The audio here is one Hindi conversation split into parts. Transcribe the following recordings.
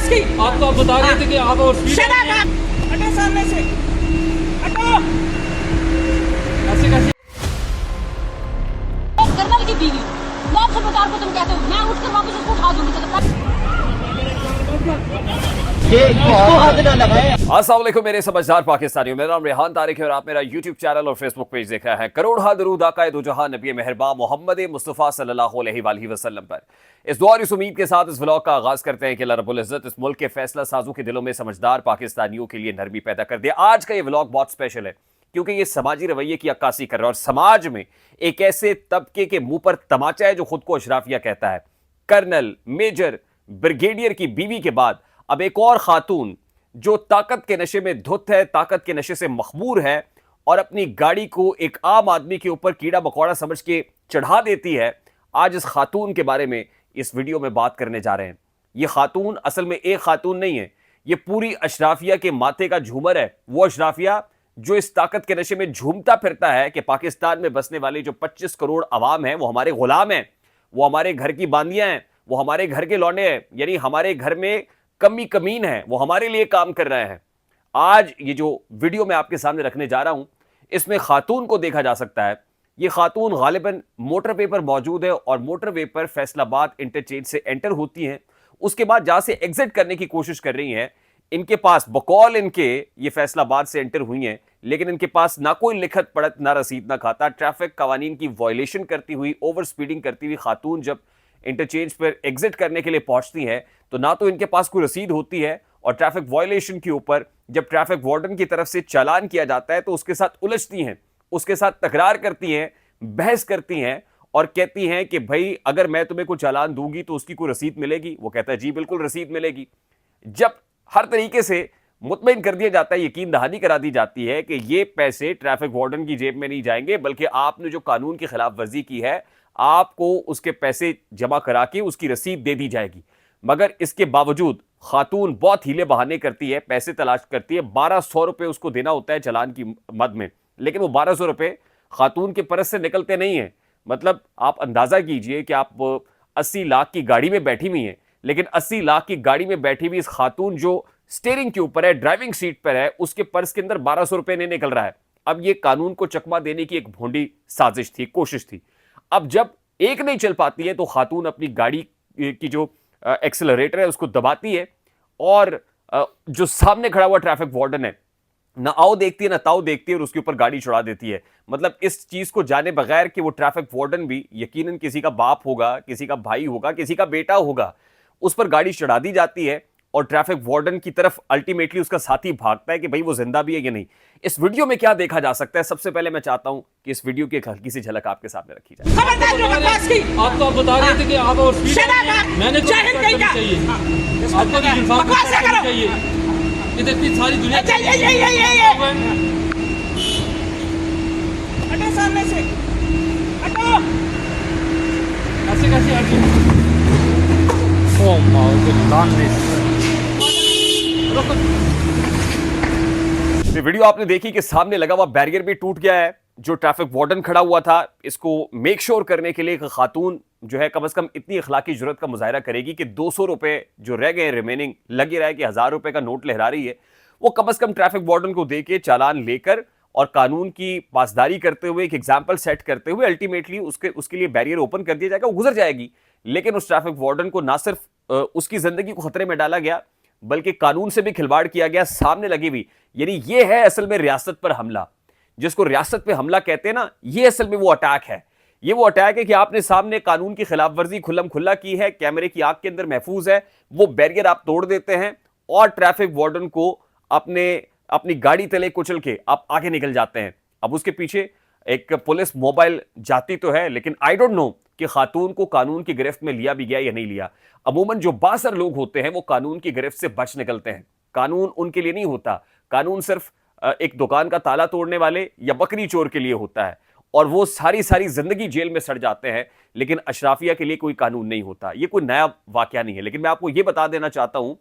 बकवास की। आप तो आप बता रहे थे कि आप और शट अप! हटो सामने से, हटो। ऐसे कैसे? कर्नल की बीवी, नॉब सूबेदार को तुम कहते हो, मैं उठकर वापस उसको उठा दूंगी। अस्सलाम वालेकुम मेरे समझदार पाकिस्तानियों, मेरा नाम रेहान तारिक है और आप मेरा यूट्यूब चैनल और फेसबुक पेज देख रहे हैं। करोड़ दरूद आका दो जहां नबी मेहरबान मोहम्मद मुस्तफ़ा सल्लल्लाहु अलैहि वसल्लम पर। इस दुआ और इस उम्मीद के साथ इस व्लॉग का आगाज करते हैं कि अल्लाह रब्बुल इज्जत इस मुल्क के फैसला साजों के दिलों में समझदार पाकिस्तानियों के लिए नरमी पैदा कर दे। आज का ये व्लॉग बहुत स्पेशल है क्योंकि ये समाजी रवैये की अक्कासी कर रहा है और समाज में एक ऐसे तबके के मुंह पर तमाचा है जो खुद को अशराफिया कहता है। कर्नल, मेजर, ब्रिगेडियर की बीवी के बाद अब एक और खातून जो ताकत के नशे में धुत है, ताकत के नशे से मखमूर है और अपनी गाड़ी को एक आम आदमी के ऊपर कीड़ा मकोड़ा समझ के चढ़ा देती है। आज इस खातून के बारे में इस वीडियो में बात करने जा रहे हैं। यह खातून असल में एक खातून नहीं है, यह पूरी अशराफिया के माथे का झूमर है। वो अशराफिया जो इस ताकत के नशे में झूमता फिरता है कि पाकिस्तान में बसने वाले जो 25 करोड़ अवाम है वो हमारे गुलाम हैं, वो हमारे घर की बांदियां हैं, वो हमारे घर के लौंडे हैं, यानी हमारे घर में कमी कमीन है, वो हमारे लिए काम कर रहे हैं। आज ये जो वीडियो मैं आपके सामने रखने जा रहा हूं इसमें खातून को देखा जा सकता है। ये खातून गालिबन मोटरवे पर मौजूद है और मोटरवे पर फैसलाबाद इंटरचेंज से एंटर होती हैं, उसके बाद जहां से एग्जिट करने की कोशिश कर रही हैं। इनके पास बकौल इनके ये फैसलाबाद से एंटर हुई हैं, लेकिन इनके पास ना कोई लिखत पढ़त, ना रसीद, ना खाता। ट्रैफिक कवानीन की वायलेशन करती हुई, ओवर स्पीडिंग करती हुई खातून जब इंटरचेंज पर एग्जिट करने के लिए पहुंचती हैं तो ना तो इनके पास कोई रसीद होती है और ट्रैफिक वायलेशन के ऊपर जब ट्रैफिक वार्डन की तरफ से चालान किया जाता है तो उसके साथ उलझती हैं, उसके साथ तकरार करती हैं, बहस करती हैं और कहती हैं कि भाई अगर मैं तुम्हें कोई चालान दूंगी तो उसकी कोई रसीद मिलेगी। वो कहता है जी बिल्कुल रसीद मिलेगी। जब हर तरीके से मुतमईन कर दिया जाता है, यकीन दहानी करा दी जाती है कि ये पैसे ट्रैफिक वार्डन की जेब में नहीं जाएंगे बल्कि आपने जो कानून की खिलाफ वर्जी की है आपको उसके पैसे जमा करा के उसकी रसीद दे दी जाएगी। मगर इसके बावजूद खातून बहुत हीले बहाने करती है, पैसे तलाश करती है। 1200 रुपए उसको देना होता है चालान की मद में, लेकिन वो 1200 रुपए खातून के परस से निकलते नहीं है। मतलब आप अंदाजा कीजिए कि आप 80 लाख की गाड़ी में बैठी हुई हैं, लेकिन 80 लाख की गाड़ी में बैठी हुई इस खातून जो स्टीयरिंग के ऊपर है, ड्राइविंग सीट पर है, उसके पर्स के अंदर 1200 रुपए नहीं निकल रहा है। अब ये कानून को चकमा देने की एक भोंडी साजिश थी, कोशिश थी। अब जब एक नहीं चल पाती है तो खातून अपनी गाड़ी की जो एक्सेलरेटर है उसको दबाती है और जो सामने खड़ा हुआ ट्रैफिक वार्डन है ना आओ देखती है ना ताओ देखती है और उसके ऊपर गाड़ी चढ़ा देती है। मतलब इस चीज को जाने बगैर कि वो ट्रैफिक वार्डन भी यकीनन किसी का बाप होगा, किसी का भाई होगा, किसी का बेटा होगा, उस पर गाड़ी चढ़ा दी जाती है और ट्रैफिक वार्डन की तरफ अल्टीमेटली उसका साथी भागता है कि भाई वो जिंदा भी है या नहीं। इस वीडियो में क्या देखा जा सकता है? सबसे पहले मैं चाहता हूं कि इस वीडियो की एक हल्की सी झलक आपके सामने रखी जाए। खबरदार जो बकवास की। आप तो आप बता रहे थे कि आप और शट अप! मैंने तो जाहिल कहीं का। चाहिए आपको तो इंसाफ बकवास ना करो। चाहिए। ये इतनी सारी दुनिया ये। हटो सामने से, हटो। ऐसे कैसे आगे? ये वीडियो आपने देखी कि सामने लगा हुआ बैरियर भी टूट गया है। जो ट्रैफिक वार्डन खड़ा हुआ था इसको मेक श्योर करने के लिए एक खातून जो है कम से कम इतनी अखलाकी जुर्रत का मुजाहरा करेगी कि 200 रुपए जो रह गए रिमेनिंग, लगे रहा है कि 1000 रुपए का नोट लहरा रही है, वो कम से कम ट्रैफिक वार्डन को देके चालान लेकर और कानून की पासदारी करते हुए एक एग्जाम्पल सेट करते हुए अल्टीमेटली उसके लिए बैरियर ओपन कर दिया जाएगा, वो गुजर जाएगी। लेकिन उस ट्रैफिक वार्डन को ना सिर्फ उसकी जिंदगी को खतरे में डाला गया बल्कि कानून से भी खिलवाड़ किया गया सामने लगी हुई। यानी ये है असल में रियासत पर हमला, जिसको रियासत पे हमला कहते हैं ना, ये असल में वो अटैक है। ये वो अटैक है कि आपने सामने कानून की खिलाफ वर्जी खुल्लम खुल्ला की है, कैमरे की आंख के अंदर महफूज है, वो बैरियर आप तोड़ देते हैं और ट्रैफिक वार्डन को अपनी गाड़ी तले कुचल के आप आगे निकल जाते हैं। अब उसके पीछे एक पुलिस मोबाइल जाती तो है, लेकिन आई डोंट नो कि खातून को कानून की गिरफ्त में लिया भी गया या नहीं लिया। अमूमन जो बासर लोग होते हैं वो कानून की गिरफ्त से बच निकलते हैं। कानून उनके लिए नहीं होता, कानून सिर्फ एक दुकान का ताला तोड़ने वाले या बकरी चोर के लिए होता है और वो सारी जिंदगी जेल में सड़ जाते हैं। लेकिन अशराफिया के लिए कोई कानून नहीं होता। ये कोई नया वाकया नहीं है, लेकिन मैं आपको ये बता देना चाहता हूं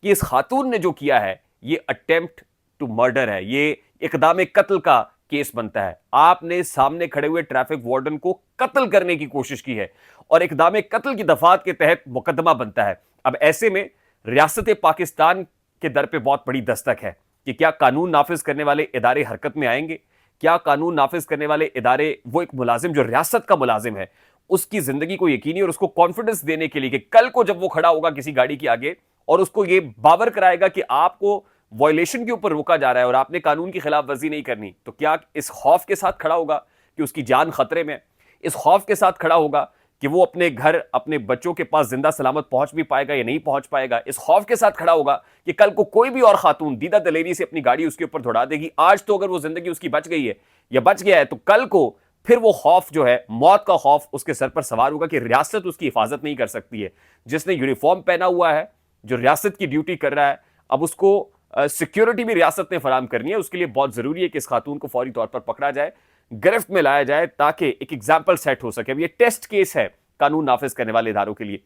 कि इस खातून ने जो किया है ये अटेम्प्ट टू मर्डर है, ये इकदाम कत्ल का केस बनता है। आपने सामने खड़े हुए ट्रैफिक वार्डन को कत्ल करने की कोशिश की है और इकदाम कत्ल की दफात के तहत मुकदमा बनता है। अब ऐसे में रियासत पाकिस्तान के दर पे बहुत बड़ी दस्तक है कि क्या कानून नाफिज करने वाले इदारे हरकत में आएंगे, क्या कानून नाफिज करने वाले इदारे, वो एक मुलाजिम जो रियासत का मुलाजिम है, उसकी जिंदगी को यकीनी और उसको कॉन्फिडेंस देने के लिए कि कल को जब वो खड़ा होगा किसी गाड़ी के आगे और उसको ये बावर कराएगा कि आपको वायलेशन के ऊपर रोका जा रहा है और आपने कानून की खिलाफ वर्जी नहीं करनी, तो क्या इस खौफ के साथ खड़ा होगा कि उसकी जान खतरे में, इस खौफ के साथ खड़ा होगा कि वो अपने घर, अपने बच्चों के पास जिंदा सलामत पहुंच भी पाएगा या नहीं पहुंच पाएगा, इस खौफ के साथ खड़ा होगा कि कल को कोई भी और खातून दीदा दलेरी से अपनी गाड़ी उसके ऊपर दौड़ा देगी। आज तो अगर वो जिंदगी उसकी बच गई है या बच गया है, तो कल को फिर वो खौफ जो है, मौत का खौफ उसके सर पर सवार होगा कि रियासत उसकी हिफाजत नहीं कर सकती है। जिसने यूनिफॉर्म पहना हुआ है, जो रियासत की ड्यूटी कर रहा है, अब उसको सिक्योरिटी भी रियासत ने फराम करनी है। उसके लिए बहुत जरूरी है कि इस खातून को फौरी तौर पर पकड़ा जाए, गिरफ्त में लाया जाए, ताकि एक एग्जाम्पल सेट हो सके। अब ये टेस्ट केस है कानून नाफिज करने वाले इदारों के लिए।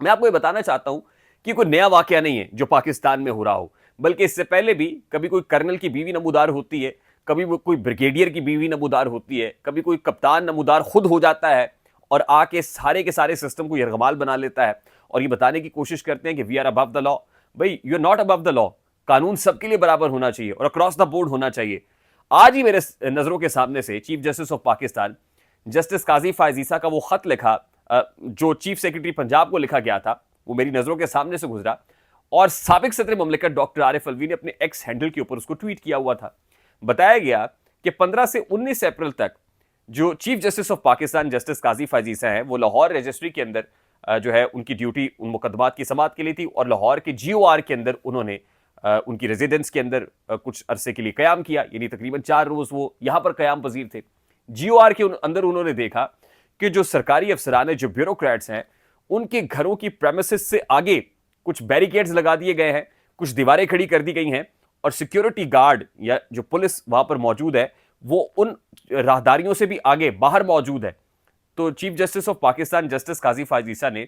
मैं आपको ये बताना चाहता हूं कि कोई नया वाकया नहीं है जो पाकिस्तान में हो रहा हो, बल्कि इससे पहले भी कभी कोई कर्नल की बीवी नमूदार होती है, कभी कोई ब्रिगेडियर की बीवी नमूदार होती है, कभी कोई कप्तान नमूदार खुद हो जाता है और आके सारे के सारे सिस्टम को यरगमाल बना लेता है और ये बताने की कोशिश करते हैं कि we are above the law. भाई, you are not above the law. कानून सबके लिए बराबर होना चाहिए और अक्रॉस द बोर्ड होना चाहिए। आज ही मेरे नजरों के सामने से chief justice of Pakistan justice Qazi Faez Isa का वो खत लिखा जो चीफ सेक्रेटरी पंजाब को लिखा गया था, वो मेरी नजरों के सामने से गुजरा और साबिक सदर ममलिकत डॉक्टर आरिफ अलवी ने अपने एक्स हैंडल के ऊपर उसको ट्वीट किया हुआ था। बताया गया कि 15 से 19 अप्रैल तक जो chief justice of Pakistan justice Qazi Faez Isa हैं, वो लाहौर रजिस्ट्री के अंदर जो है उनकी ड्यूटी उन मुकदमात की समाअत के लिए थी और लाहौर के GOR के अंदर उन्होंने उनकी रेजिडेंस के अंदर कुछ अरसे के लिए कयाम किया, यानी तकरीबन 4 रोज वो यहां पर कयाम पजीर थे। GOR के अंदर उन्होंने देखा कि जो सरकारी अफसरान, जो ब्यूरोक्रेट्स हैं, उनके घरों की प्रेमिसेस से आगे कुछ बैरिकेड्स लगा दिए गए हैं, कुछ दीवारें खड़ी कर दी गई हैं और सिक्योरिटी गार्ड या जो पुलिस वहां पर मौजूद है वो उन राहदारियों से भी आगे बाहर मौजूद है। तो chief justice of Pakistan justice Qazi Faez Isa ने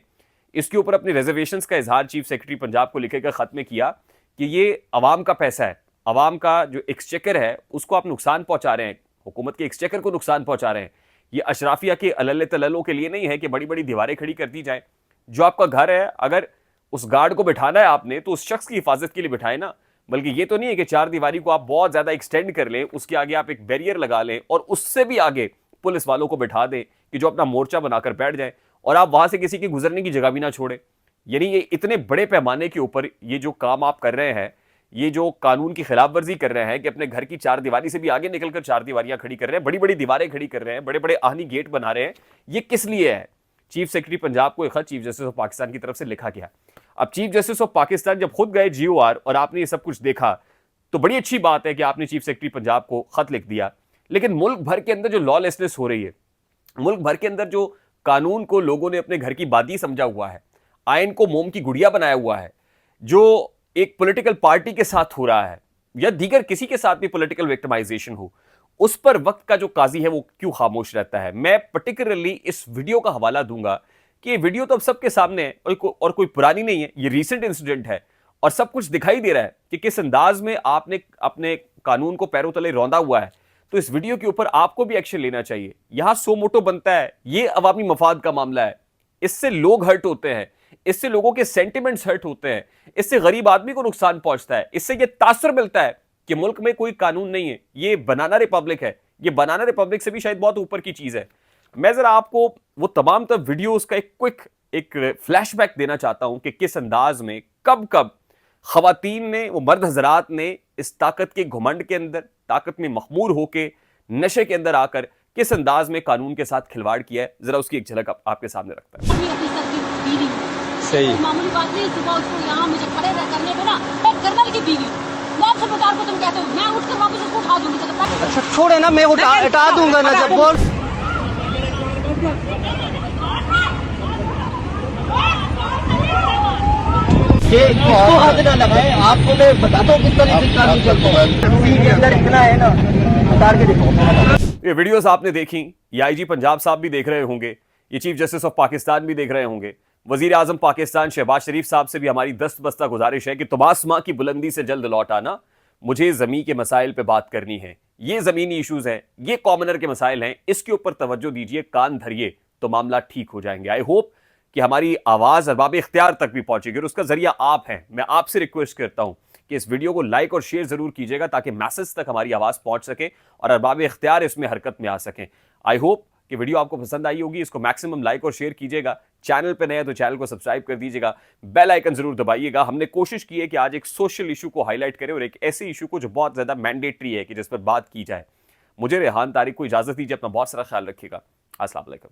इसके ऊपर अपने रिजर्वेशंस का इजहार चीफ सेक्रेटरी पंजाब को लिखे गए खत में किया कि ये अवाम का पैसा है, अवाम का जो एक्सचेकर है उसको आप नुकसान पहुंचा रहे हैं, हुकूमत के एक्सचेकर को नुकसान पहुंचा रहे हैं। ये अशराफिया के अल्ल तल्लों के लिए नहीं है कि बड़ी बड़ी दीवारें खड़ी कर दी जाए। जो आपका घर है, अगर उस गार्ड को बिठाना है आपने तो उस शख्स की हिफाजत के लिए बिठाए ना, बल्कि ये तो नहीं है कि 4 दीवारी को आप बहुत ज्यादा एक्सटेंड कर लें, उसके आगे आप एक बैरियर लगा लें और उससे भी आगे पुलिस वालों को बिठा दें कि जो अपना मोर्चा बनाकर बैठ जाए और आप वहां से किसी के गुजरने की जगह भी ना छोड़े। यानी ये इतने बड़े पैमाने के ऊपर ये जो काम आप कर रहे हैं, ये जो कानून की खिलाफ वर्जी कर रहे हैं कि अपने घर की 4 दीवारी से भी आगे निकलकर 4 दीवारियां खड़ी कर रहे हैं, बड़ी बड़ी दीवारें खड़ी कर रहे हैं, बड़े बड़े आहनी गेट बना रहे हैं, ये किस लिए है? चीफ सेक्रेटरी पंजाब को एक खत चीफ जस्टिस ऑफ पाकिस्तान की तरफ से लिखा गया। अब चीफ जस्टिस ऑफ पाकिस्तान जब खुद गए GOR और आपने ये सब कुछ देखा तो बड़ी अच्छी बात है कि आपने चीफ सेक्रेटरी पंजाब को खत लिख दिया, लेकिन मुल्क भर के अंदर जो लॉलेसनेस हो रही है, मुल्क भर के अंदर जो कानून को लोगों ने अपने घर की बादी समझा हुआ है, आइन को मोम की गुड़िया बनाया हुआ है, जो एक पॉलिटिकल पार्टी के साथ हो रहा है या दीगर किसी के साथ भी पॉलिटिकल विक्टिमाइजेशन हो, उस पर वक्त का जो काजी है वो क्यों खामोश रहता है? मैं पर्टिकुलरली इस वीडियो का हवाला दूंगा कि ये वीडियो तो अब सबके सामने है और कोई पुरानी नहीं है, ये रीसेंट इंसिडेंट है और सब कुछ दिखाई दे रहा है कि किस अंदाज में आपने अपने कानून को पैरों तले रौंदा हुआ है। तो इस वीडियो के ऊपर आपको भी एक्शन लेना चाहिए। यहां सो मोटो बनता है, ये अवामी मफाद का मामला है, इससे लोग हर्ट होते हैं, इससे लोगों के सेंटिमेंट्स हर्ट होते हैं, इससे गरीब आदमी को नुकसान पहुंचता है, इससे यह तासुर मिलता है कि मुल्क में कोई कानून नहीं है, ये बनाना रिपब्लिक है। ये बनाना रिपब्लिक से भी शायद बहुत ऊपर की चीज है। मैं जरा आपको वो तमाम तर वीडियोस का एक फ्लैशबैक देना चाहता हूं कि किस अंदाज में कब कब खवातीन ने, वो मर्द हजरात ने इस ताकत के घुमंड के अंदर, ताकत में मखमूर होके नशे के अंदर आकर किस अंदाज में कानून के साथ खिलवाड़ किया है। जरा उसकी एक झलक आपके सामने रखता है। सही मामूली बात नहीं। सुबह उसको यहाँ मुझे खड़े रह करने पे ना, एक कर्नल की बीवी, नॉब सूबेदार को तुम कहते हो, मैं उठकर वापस उसको उठा दूंगी। अच्छा छोड़े ना, मैं उठा दूंगा ना जब बोल। ये इसको हाथ ना लगाए, आपको मैं बताता हूँ किस तरीके से कानून चलता है। के अंदर इतना है ना, उतार के देखो। ये वीडियोस आपने देखी, ये IG पंजाब साहब भी देख रहे होंगे, ये चीफ जस्टिस ऑफ पाकिस्तान भी देख रहे होंगे, वजीर आजम पाकिस्तान शहबाज शरीफ साहब से भी हमारी दस्त बस्ता गुजारिश है कि तुम आसमां की बुलंदी से जल्द लौट आना, मुझे जमीन के मसाइल पे बात करनी है। ये जमीनी इश्यूज हैं, ये कॉमनर के मसाइल हैं, इसके ऊपर तवज्जो दीजिए, कान धरिए तो मामला ठीक हो जाएंगे। आई होप कि हमारी आवाज अरबाब इख्तियार तक भी पहुंचेगी और उसका जरिया आप हैं। मैं आपसे रिक्वेस्ट करता हूं कि इस वीडियो को लाइक और शेयर जरूर कीजिएगा ताकि मैसेज तक हमारी आवाज पहुंच सके और अरबाब इख्तियार इसमें हरकत में आ सकें। आई होप कि वीडियो आपको पसंद आई होगी। इसको मैक्सिमम लाइक और शेयर कीजिएगा। चैनल पे नए हैं तो चैनल को सब्सक्राइब कर दीजिएगा, बेल आइकन जरूर दबाइएगा। हमने कोशिश की है कि आज एक सोशल इशू को हाईलाइट करें और एक ऐसे इशू को जो बहुत ज्यादा मैंडेटरी है कि जिस पर बात की जाए। मुझे रेहान तारिक को इजाजत दीजिए। अपना बहुत सारा ख्याल रखिएगा। अस्सलाम वालेकुम।